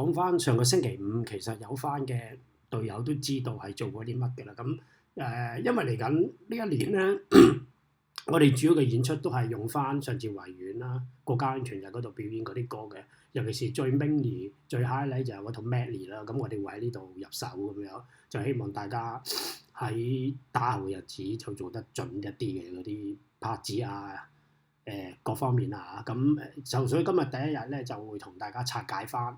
講翻上個星期五，其實有翻嘅隊友都知道係做過啲乜嘅啦。咁因為嚟緊呢一年咧，我哋主要嘅演出都係用翻上次維園啦、國家安全日嗰度表演嗰啲歌嘅，尤其是最 mini 最 highlight 就係嗰套 Medley 啦。咁我哋會喺呢度入手咁樣，就希望大家喺打後嘅日子就做得準一啲嘅嗰啲拍子啊。各方面啊，咁所以今日第一日咧就會同大家拆解翻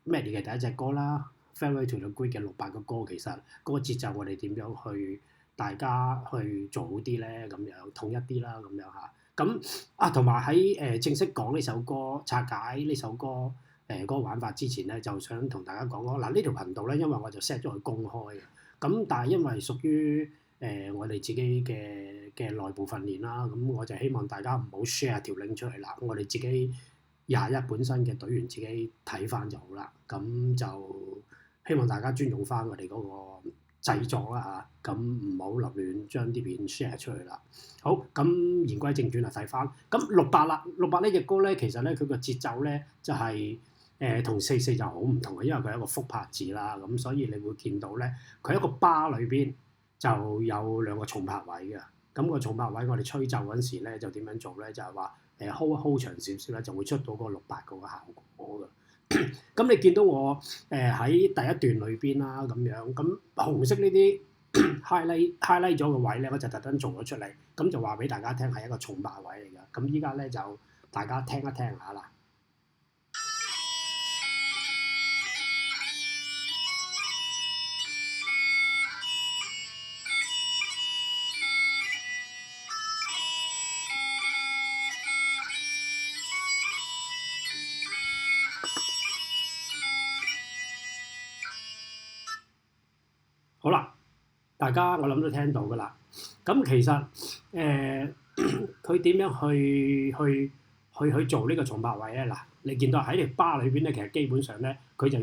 Medley嘅第一隻歌啦，Fairway to the Green 嘅6/8個歌，其實嗰個節奏我哋點樣去大家去做好啲咧，咁樣統一啲啦，咁樣嚇。咁同埋喺正式講呢首歌拆解呢首歌嗰個玩法之前咧，就想同大家講講嗱呢條頻道咧，因為我就 set 咗佢公開嘅，咁但係因為屬於我哋自己嘅內部訓練啦，咁我就希望大家唔好 share 條 link 出嚟啦，我哋自己21本身嘅隊員自己睇翻就好啦，咁就希望大家尊重翻我哋嗰個製作啦嚇，咁唔好立亂將啲片 share 出去啦。好，咁言歸正傳啊，睇翻咁6/8啦，6/8呢隻歌咧，其實咧佢個節奏咧就係同44就好唔同嘅，因為佢係一個複拍子啦，咁所以你會見到咧，佢一個 bar 裏邊就有2個重拍位嘅。咁個重拍位我哋吹奏嗰陣時咧就點樣做咧？就係話hold 長少少咧，就會出到嗰個6/8嗰個效果嘅。咁你見到我喺第一段裏邊啦咁樣，咁紅色呢啲 highlight 咗嘅位咧，我就特登做咗出嚟，咁就話俾大家聽係一個重拍位嚟嘅。咁依家咧就大家聽一聽下啦。好啦，大家我諗都聽到㗎啦。咁其實佢點樣去做呢個重拍位咧？嗱，你見到喺條巴裏邊咧，其實基本上咧，佢就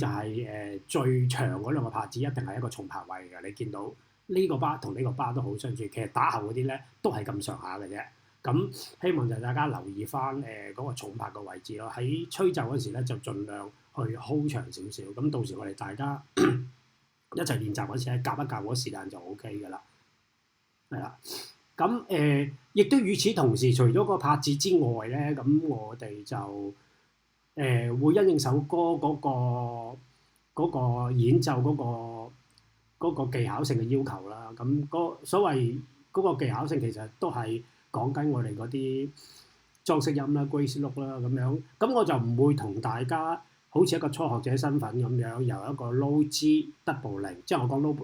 係最長嗰2個拍子一定係一個重拍位嘅。你見到呢個巴同呢個巴都好相似，其實打後嗰啲咧都係咁上下嘅啫。咁希望就大家留意翻嗰個重拍嘅位置咯。喺吹奏嗰時咧，就盡量去 hold 長少少。咁到時我哋大家一齊練習嗰時咧，夾一夾嗰時間就 O K 㗎啦，係啦。咁亦都與此同時，除咗個拍子之外咧，咁我哋就會因應首歌嗰個演奏嗰個技巧性嘅要求啦。咁所謂嗰個技巧性其實都係講緊我哋嗰啲裝飾音啦、grace note 啦咁樣。咁我就唔會同大家好似一個初學者身份咁樣，由一個 low G double 0，即係我講 low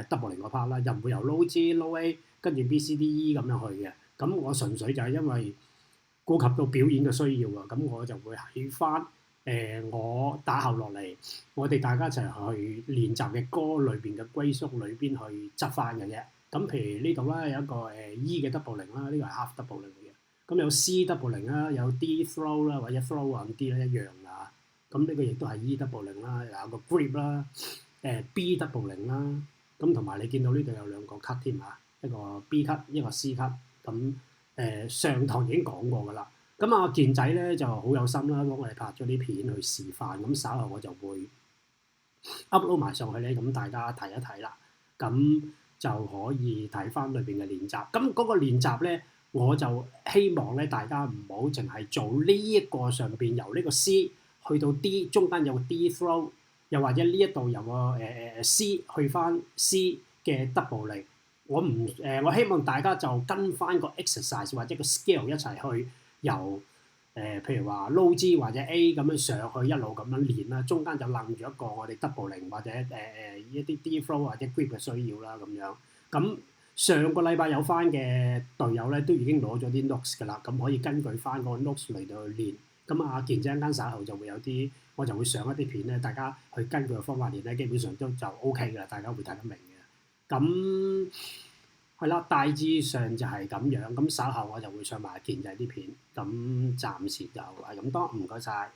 double 0個 part 啦，又唔會由 low G low A 跟住 B C D E 咁樣去嘅。咁我純粹就係因為顧及到表演嘅需要啊，咁我就會喺翻我打後落嚟，我哋大家一齊去練習嘅歌裏邊嘅歸宿裏邊去執翻嘅啫。咁譬如呢度啦，有一個E 嘅 double 0啦，呢個係 half double 0嚟嘅。咁有 C double 0啦，有 D throw 啦，或者 throw on D 咧一樣㗎。咁呢個亦都係 E double 0啦，有個 grip 啦，B double 0啦。咁同埋你見到呢度有2個 cut 添啊，一個 B cut，一個 C cut。咁上堂已經講過㗎啦。咁阿健仔咧就好有心啦，幫我哋拍咗啲片去示範。咁稍後我就會 upload 埋上去咧，咁大家睇一睇啦。咁就可以睇翻裏邊嘅練習。咁嗰個練習咧，我就希望咧大家唔好淨係做呢一個上邊由呢個 C 去到 D， 中間有個 D throw， 又或者呢一度有個C 去翻 C 嘅 double 0。我希望大家就跟翻個 exercise 或者個 scale 一齊去由譬如話 low G 或者 A 咁樣上去一路咁樣練啦，中間就楞住一個我哋 double 0或者一啲 D throw 或者 grip 嘅需要啦咁樣。咁上個禮拜有翻嘅隊友咧都已經攞咗啲 notes 㗎啦，咁可以根據翻個 notes 嚟到去練。咁阿健仔間稍後就會有啲，我就會上一啲片咧，大家去根據個方法練咧，基本上都就 OK 㗎啦，大家會睇得明嘅。咁係啦，大致上就係咁樣。咁稍後我就會上埋健仔啲片。咁暫時就係咁多，唔該晒。